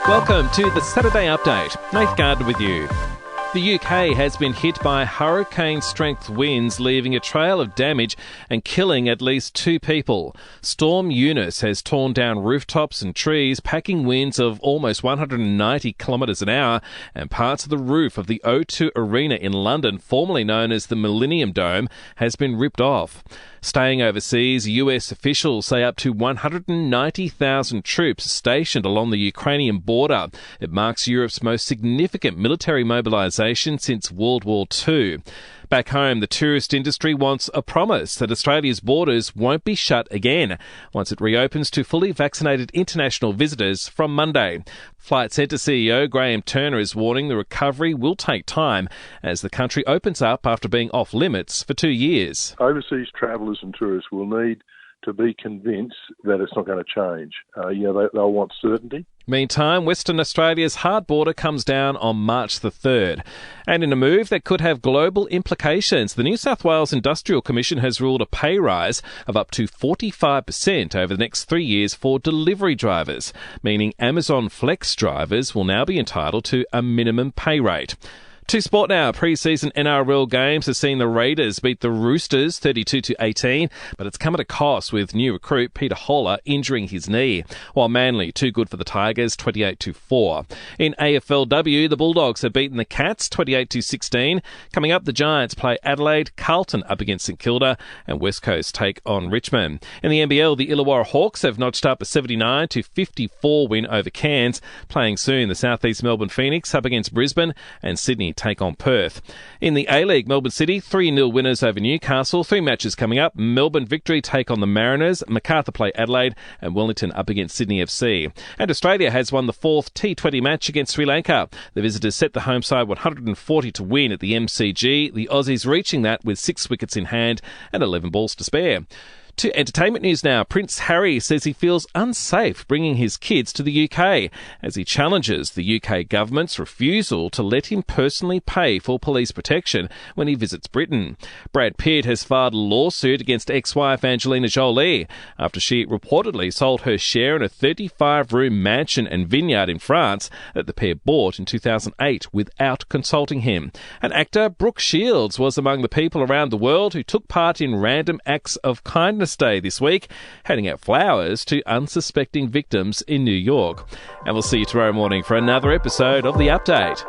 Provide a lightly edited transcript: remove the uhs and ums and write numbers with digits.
Welcome to the Saturday Update. Nath Gardner with you. The UK has been hit by hurricane-strength winds, leaving a trail of damage and killing at least 2 people. Storm Eunice has torn down rooftops and trees, packing winds of almost 190 kilometres an hour, and parts of the roof of the O2 Arena in London, formerly known as the Millennium Dome, has been ripped off. Staying overseas, US officials say up to 190,000 troops stationed along the Ukrainian border. It marks Europe's most significant military mobilisation since World War II. Back home, the tourist industry wants a promise that Australia's borders won't be shut again once it reopens to fully vaccinated international visitors from Monday. Flight Centre CEO Graham Turner is warning the recovery will take time as the country opens up after being off limits for 2 years. Overseas travellers and tourists will need to be convinced that it's not going to change. They'll want certainty. Meantime, Western Australia's hard border comes down on March the 3rd. And in a move that could have global implications, the New South Wales Industrial Commission has ruled a pay rise of up to 45% over the next 3 years for delivery drivers, meaning Amazon Flex drivers will now be entitled to a minimum pay rate. To sport now, pre-season NRL games have seen the Raiders beat the Roosters 32-18, but it's come at a cost with new recruit Peter Holler injuring his knee, while Manly too good for the Tigers 28-4. In AFLW, the Bulldogs have beaten the Cats 28-16. Coming up, the Giants play Adelaide, Carlton up against St Kilda, and West Coast take on Richmond. In the NBL, the Illawarra Hawks have notched up a 79-54 win over Cairns. Playing soon, the South East Melbourne Phoenix up against Brisbane, and Sydney take on Perth. In the A-League, Melbourne City 3-0 winners over Newcastle. 3 matches coming up. Melbourne Victory take on the Mariners. Macarthur play Adelaide, and Wellington up against Sydney FC. And Australia has won the 4th T20 match against Sri Lanka. The visitors set the home side 140 to win at the MCG. The Aussies reaching that with 6 wickets in hand and 11 balls to spare. To entertainment news now, Prince Harry says he feels unsafe bringing his kids to the UK as he challenges the UK government's refusal to let him personally pay for police protection when he visits Britain. Brad Pitt has filed a lawsuit against ex-wife Angelina Jolie after she reportedly sold her share in a 35-room mansion and vineyard in France that the pair bought in 2008 without consulting him. And actor Brooke Shields was among the people around the world who took part in random acts of kindness Day this week, handing out flowers to unsuspecting victims in New York. And we'll see you tomorrow morning for another episode of The Update.